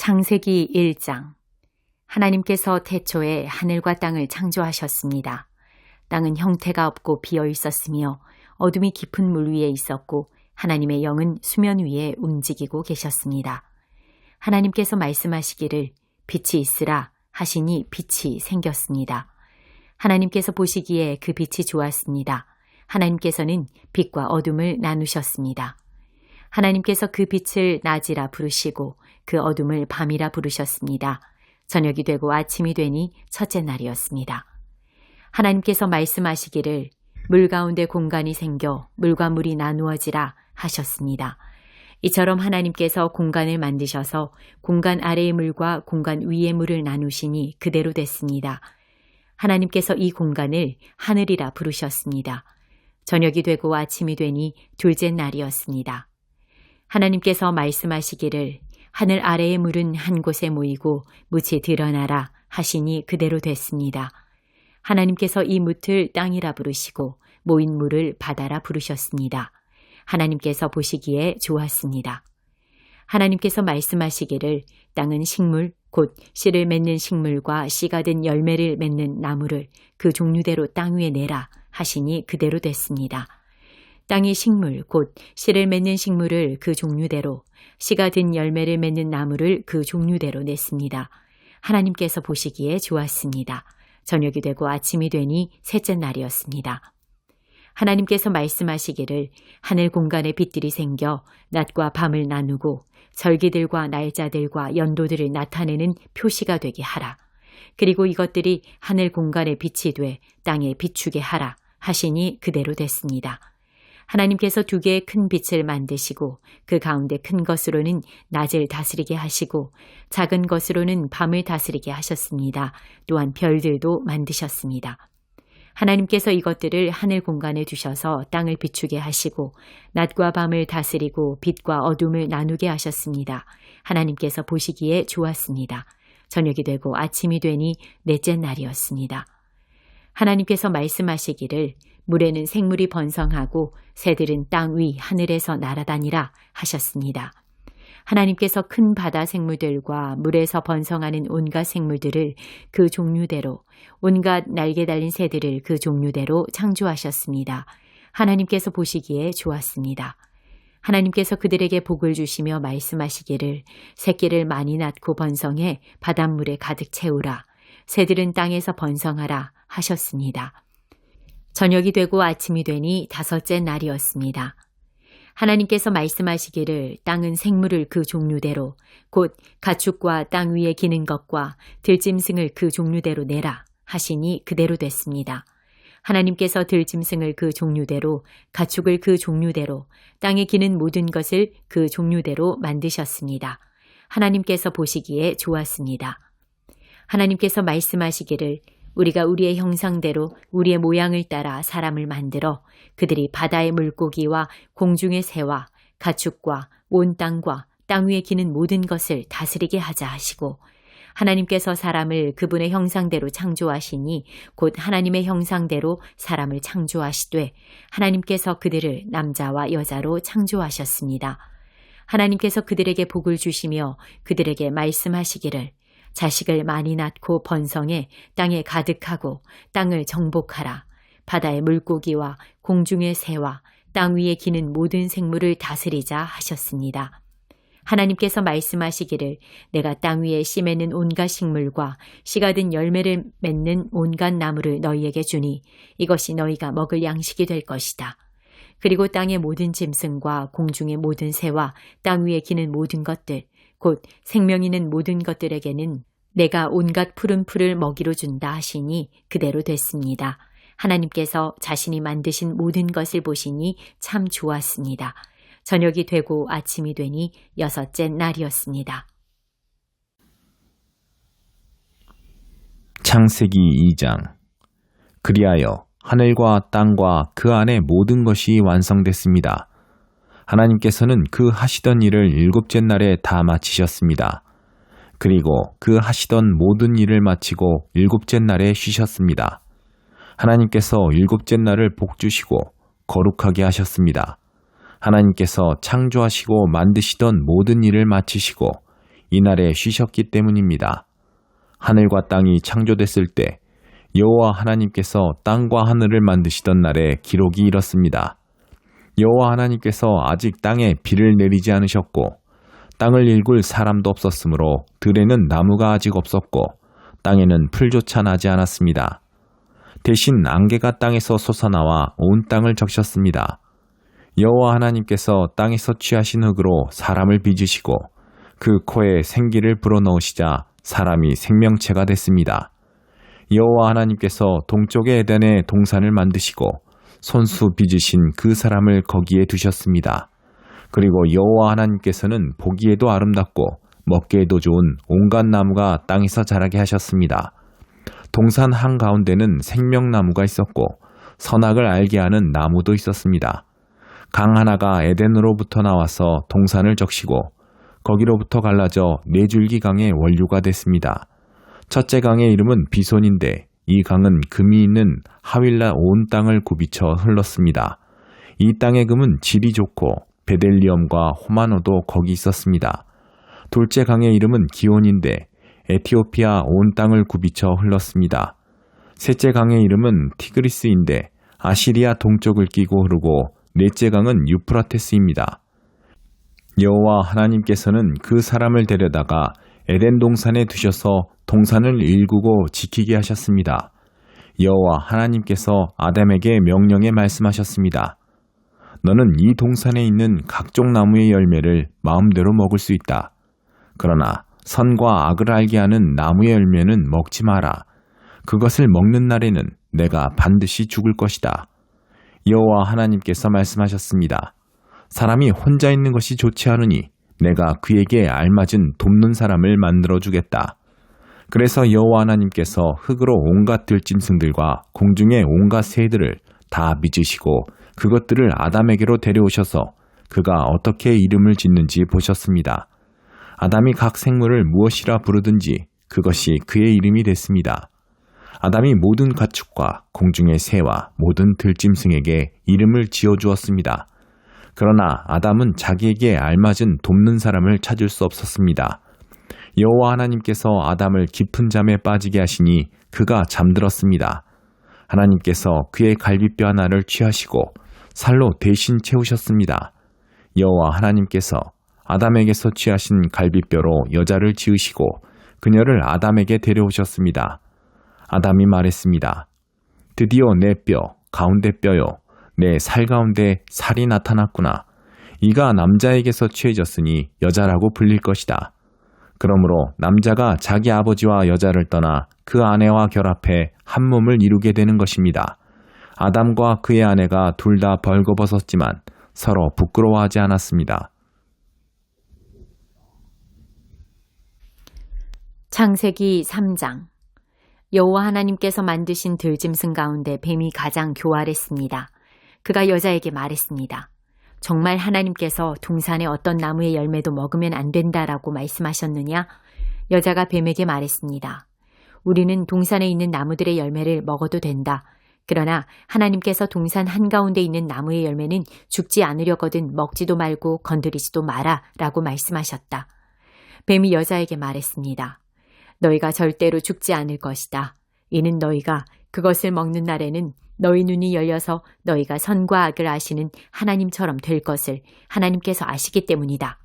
창세기 1장. 하나님께서 태초에 하늘과 땅을 창조하셨습니다. 땅은 형태가 없고 비어 있었으며 어둠이 깊은 물 위에 있었고 하나님의 영은 수면 위에 움직이고 계셨습니다. 하나님께서 말씀하시기를 빛이 있으라 하시니 빛이 생겼습니다. 하나님께서 보시기에 그 빛이 좋았습니다. 하나님께서는 빛과 어둠을 나누셨습니다. 하나님께서 그 빛을 낮이라 부르시고 그 어둠을 밤이라 부르셨습니다. 저녁이 되고 아침이 되니 첫째 날이었습니다. 하나님께서 말씀하시기를 물 가운데 공간이 생겨 물과 물이 나누어지라 하셨습니다. 이처럼 하나님께서 공간을 만드셔서 공간 아래의 물과 공간 위의 물을 나누시니 그대로 됐습니다. 하나님께서 이 공간을 하늘이라 부르셨습니다. 저녁이 되고 아침이 되니 둘째 날이었습니다. 하나님께서 말씀하시기를 하늘 아래의 물은 한 곳에 모이고 묻이 드러나라 하시니 그대로 됐습니다. 하나님께서 이 묻을 땅이라 부르시고 모인 물을 바다라 부르셨습니다. 하나님께서 보시기에 좋았습니다. 하나님께서 말씀하시기를 땅은 식물 곧 씨를 맺는 식물과 씨가 든 열매를 맺는 나무를 그 종류대로 땅 위에 내라 하시니 그대로 됐습니다. 땅이 식물 곧 씨를 맺는 식물을 그 종류대로 씨가 든 열매를 맺는 나무를 그 종류대로 냈습니다. 하나님께서 보시기에 좋았습니다. 저녁이 되고 아침이 되니 셋째 날이었습니다. 하나님께서 말씀하시기를 하늘 공간에 빛들이 생겨 낮과 밤을 나누고 절기들과 날짜들과 연도들을 나타내는 표시가 되게 하라. 그리고 이것들이 하늘 공간에 빛이 돼 땅에 비추게 하라 하시니 그대로 됐습니다. 하나님께서 두 개의 큰 빛을 만드시고 그 가운데 큰 것으로는 낮을 다스리게 하시고 작은 것으로는 밤을 다스리게 하셨습니다. 또한 별들도 만드셨습니다. 하나님께서 이것들을 하늘 공간에 두셔서 땅을 비추게 하시고 낮과 밤을 다스리고 빛과 어둠을 나누게 하셨습니다. 하나님께서 보시기에 좋았습니다. 저녁이 되고 아침이 되니 넷째 날이었습니다. 하나님께서 말씀하시기를 물에는 생물이 번성하고 새들은 땅 위 하늘에서 날아다니라 하셨습니다. 하나님께서 큰 바다 생물들과 물에서 번성하는 온갖 생물들을 그 종류대로 온갖 날개 달린 새들을 그 종류대로 창조하셨습니다. 하나님께서 보시기에 좋았습니다. 하나님께서 그들에게 복을 주시며 말씀하시기를 새끼를 많이 낳고 번성해 바닷물에 가득 채우라. 새들은 땅에서 번성하라 하셨습니다. 저녁이 되고 아침이 되니 다섯째 날이었습니다. 하나님께서 말씀하시기를 땅은 생물을 그 종류대로 곧 가축과 땅 위에 기는 것과 들짐승을 그 종류대로 내라 하시니 그대로 됐습니다. 하나님께서 들짐승을 그 종류대로 가축을 그 종류대로 땅에 기는 모든 것을 그 종류대로 만드셨습니다. 하나님께서 보시기에 좋았습니다. 하나님께서 말씀하시기를 우리가 우리의 형상대로 우리의 모양을 따라 사람을 만들어 그들이 바다의 물고기와 공중의 새와 가축과 온 땅과 땅 위에 기는 모든 것을 다스리게 하자 하시고 하나님께서 사람을 그분의 형상대로 창조하시니 곧 하나님의 형상대로 사람을 창조하시되 하나님께서 그들을 남자와 여자로 창조하셨습니다. 하나님께서 그들에게 복을 주시며 그들에게 말씀하시기를 자식을 많이 낳고 번성해 땅에 가득하고 땅을 정복하라. 바다의 물고기와 공중의 새와 땅 위에 기는 모든 생물을 다스리자 하셨습니다. 하나님께서 말씀하시기를 내가 땅 위에 씨 맺는 온갖 식물과 씨가 든 열매를 맺는 온갖 나무를 너희에게 주니 이것이 너희가 먹을 양식이 될 것이다. 그리고 땅의 모든 짐승과 공중의 모든 새와 땅 위에 기는 모든 것들 곧 생명 있는 모든 것들에게는 내가 온갖 푸른 풀을 먹이로 준다 하시니 그대로 됐습니다. 하나님께서 자신이 만드신 모든 것을 보시니 참 좋았습니다. 저녁이 되고 아침이 되니 여섯째 날이었습니다. 창세기 2장. 그리하여 하늘과 땅과 그 안에 모든 것이 완성됐습니다. 하나님께서는 그 하시던 일을 일곱째 날에 다 마치셨습니다. 그리고 그 하시던 모든 일을 마치고 일곱째 날에 쉬셨습니다. 하나님께서 일곱째 날을 복주시고 거룩하게 하셨습니다. 하나님께서 창조하시고 만드시던 모든 일을 마치시고 이날에 쉬셨기 때문입니다. 하늘과 땅이 창조됐을 때 여호와 하나님께서 땅과 하늘을 만드시던 날에 기록이 이렇습니다. 여호와 하나님께서 아직 땅에 비를 내리지 않으셨고 땅을 일굴 사람도 없었으므로 들에는 나무가 아직 없었고 땅에는 풀조차 나지 않았습니다. 대신 안개가 땅에서 솟아나와 온 땅을 적셨습니다. 여호와 하나님께서 땅에서 취하신 흙으로 사람을 빚으시고 그 코에 생기를 불어넣으시자 사람이 생명체가 됐습니다. 여호와 하나님께서 동쪽의 에덴에 동산을 만드시고 손수 빚으신 그 사람을 거기에 두셨습니다. 그리고 여호와 하나님께서는 보기에도 아름답고 먹기에도 좋은 온갖 나무가 땅에서 자라게 하셨습니다. 동산 한가운데는 생명나무가 있었고 선악을 알게 하는 나무도 있었습니다. 강 하나가 에덴으로부터 나와서 동산을 적시고 거기로부터 갈라져 네 줄기 강의 원류가 됐습니다. 첫째 강의 이름은 비손인데 이 강은 금이 있는 하윌라 온 땅을 굽이쳐 흘렀습니다. 이 땅의 금은 질이 좋고 베델리엄과 호마노도 거기 있었습니다. 둘째 강의 이름은 기온인데 에티오피아 온 땅을 굽이쳐 흘렀습니다. 셋째 강의 이름은 티그리스인데 아시리아 동쪽을 끼고 흐르고 넷째 강은 유프라테스입니다. 여호와 하나님께서는 그 사람을 데려다가 에덴 동산에 두셔서 동산을 일구고 지키게 하셨습니다. 여호와 하나님께서 아담에게 명령해 말씀하셨습니다. 너는 이 동산에 있는 각종 나무의 열매를 마음대로 먹을 수 있다. 그러나 선과 악을 알게 하는 나무의 열매는 먹지 마라. 그것을 먹는 날에는 내가 반드시 죽을 것이다. 여호와 하나님께서 말씀하셨습니다. 사람이 혼자 있는 것이 좋지 않으니 내가 그에게 알맞은 돕는 사람을 만들어 주겠다. 그래서 여호와 하나님께서 흙으로 온갖 들짐승들과 공중의 온갖 새들을 다 빚으시고 그것들을 아담에게로 데려오셔서 그가 어떻게 이름을 짓는지 보셨습니다. 아담이 각 생물을 무엇이라 부르든지 그것이 그의 이름이 됐습니다. 아담이 모든 가축과 공중의 새와 모든 들짐승에게 이름을 지어주었습니다. 그러나 아담은 자기에게 알맞은 돕는 사람을 찾을 수 없었습니다. 여호와 하나님께서 아담을 깊은 잠에 빠지게 하시니 그가 잠들었습니다. 하나님께서 그의 갈비뼈 하나를 취하시고 살로 대신 채우셨습니다. 여호와 하나님께서 아담에게서 취하신 갈비뼈로 여자를 지으시고 그녀를 아담에게 데려오셨습니다. 아담이 말했습니다. 드디어 내 뼈, 가운데 뼈요. 내 살 가운데 살이 나타났구나. 이가 남자에게서 취해졌으니 여자라고 불릴 것이다. 그러므로 남자가 자기 아버지와 여자를 떠나 그 아내와 결합해 한 몸을 이루게 되는 것입니다. 아담과 그의 아내가 둘 다 벌거벗었지만 서로 부끄러워하지 않았습니다. 창세기 3장. 여호와 하나님께서 만드신 들짐승 가운데 뱀이 가장 교활했습니다. 그가 여자에게 말했습니다. 정말 하나님께서 동산의 어떤 나무의 열매도 먹으면 안 된다라고 말씀하셨느냐? 여자가 뱀에게 말했습니다. 우리는 동산에 있는 나무들의 열매를 먹어도 된다. 그러나 하나님께서 동산 한가운데 있는 나무의 열매는 죽지 않으려거든 먹지도 말고 건드리지도 마라 라고 말씀하셨다. 뱀이 여자에게 말했습니다. 너희가 절대로 죽지 않을 것이다. 이는 너희가 그것을 먹는 날에는 너희 눈이 열려서 너희가 선과 악을 아시는 하나님처럼 될 것을 하나님께서 아시기 때문이다.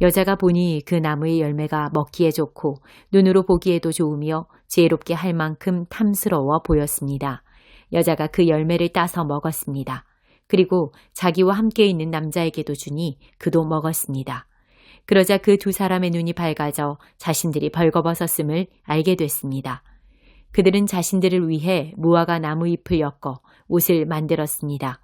여자가 보니 그 나무의 열매가 먹기에 좋고 눈으로 보기에도 좋으며 지혜롭게 할 만큼 탐스러워 보였습니다. 여자가 그 열매를 따서 먹었습니다. 그리고 자기와 함께 있는 남자에게도 주니 그도 먹었습니다. 그러자 그 두 사람의 눈이 밝아져 자신들이 벌거벗었음을 알게 됐습니다. 그들은 자신들을 위해 무화과 나무 잎을 엮어 옷을 만들었습니다.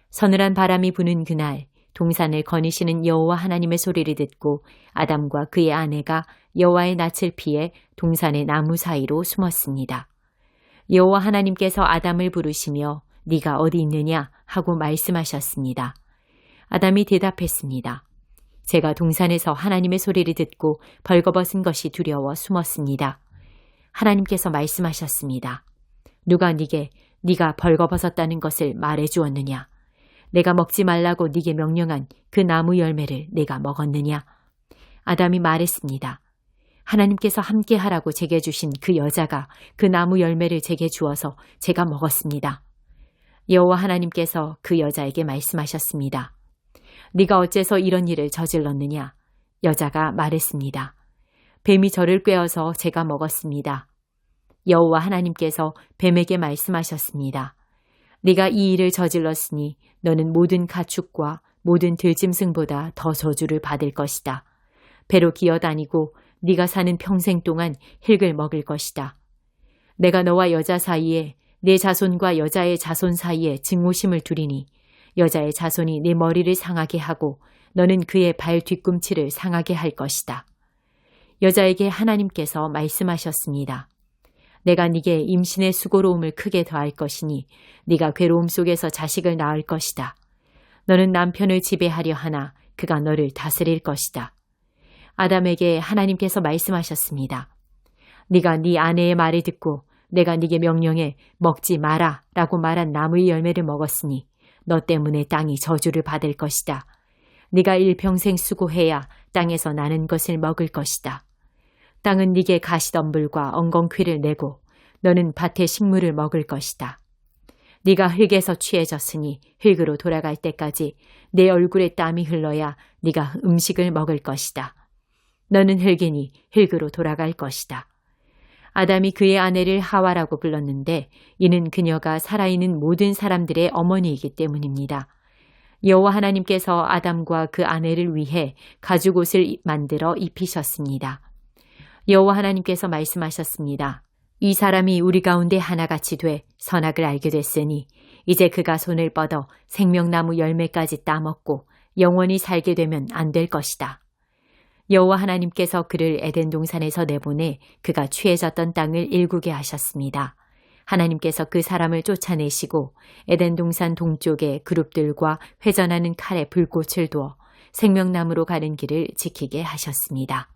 서늘한 바람이 부는 그날 동산을 거니시는 여호와 하나님의 소리를 듣고 아담과 그의 아내가 여호와의 낯을 피해 동산의 나무 사이로 숨었습니다. 여호와 하나님께서 아담을 부르시며 네가 어디 있느냐 하고 말씀하셨습니다. 아담이 대답했습니다. 제가 동산에서 하나님의 소리를 듣고 벌거벗은 것이 두려워 숨었습니다. 하나님께서 말씀하셨습니다. 누가 네게 네가 벌거벗었다는 것을 말해주었느냐? 내가 먹지 말라고 네게 명령한 그 나무 열매를 내가 먹었느냐? 아담이 말했습니다. 하나님께서 함께 하라고 제게 주신 그 여자가 그 나무 열매를 제게 주어서 제가 먹었습니다. 여호와 하나님께서 그 여자에게 말씀하셨습니다. 네가 어째서 이런 일을 저질렀느냐? 여자가 말했습니다. 뱀이 저를 꿰어서 제가 먹었습니다. 여호와 하나님께서 뱀에게 말씀하셨습니다. 네가 이 일을 저질렀으니 너는 모든 가축과 모든 들짐승보다 더 저주를 받을 것이다. 배로 기어다니고 네가 사는 평생 동안 흙을 먹을 것이다. 내가 너와 여자 사이에 내 자손과 여자의 자손 사이에 증오심을 두리니 여자의 자손이 네 머리를 상하게 하고 너는 그의 발 뒤꿈치를 상하게 할 것이다. 여자에게 하나님께서 말씀하셨습니다. 내가 네게 임신의 수고로움을 크게 더할 것이니 네가 괴로움 속에서 자식을 낳을 것이다. 너는 남편을 지배하려 하나 그가 너를 다스릴 것이다. 아담에게 하나님께서 말씀하셨습니다. 네가 네 아내의 말을 듣고 내가 네게 명령해 먹지 마라 라고 말한 나무의 열매를 먹었으니 너 때문에 땅이 저주를 받을 것이다. 네가 일평생 수고해야 땅에서 나는 것을 먹을 것이다. 땅은 네게 가시덤불과 엉겅퀴를 내고 너는 밭의 식물을 먹을 것이다. 네가 흙에서 취해졌으니 흙으로 돌아갈 때까지 내 얼굴에 땀이 흘러야 네가 음식을 먹을 것이다. 너는 흙이니 흙으로 돌아갈 것이다. 아담이 그의 아내를 하와라고 불렀는데 이는 그녀가 살아있는 모든 사람들의 어머니이기 때문입니다. 여호와 하나님께서 아담과 그 아내를 위해 가죽옷을 만들어 입히셨습니다. 여호와 하나님께서 말씀하셨습니다. 이 사람이 우리 가운데 하나같이 돼 선악을 알게 됐으니 이제 그가 손을 뻗어 생명나무 열매까지 따먹고 영원히 살게 되면 안 될 것이다. 여호와 하나님께서 그를 에덴 동산에서 내보내 그가 취해졌던 땅을 일구게 하셨습니다. 하나님께서 그 사람을 쫓아내시고 에덴 동산 동쪽에 그룹들과 회전하는 칼에 불꽃을 두어 생명나무로 가는 길을 지키게 하셨습니다.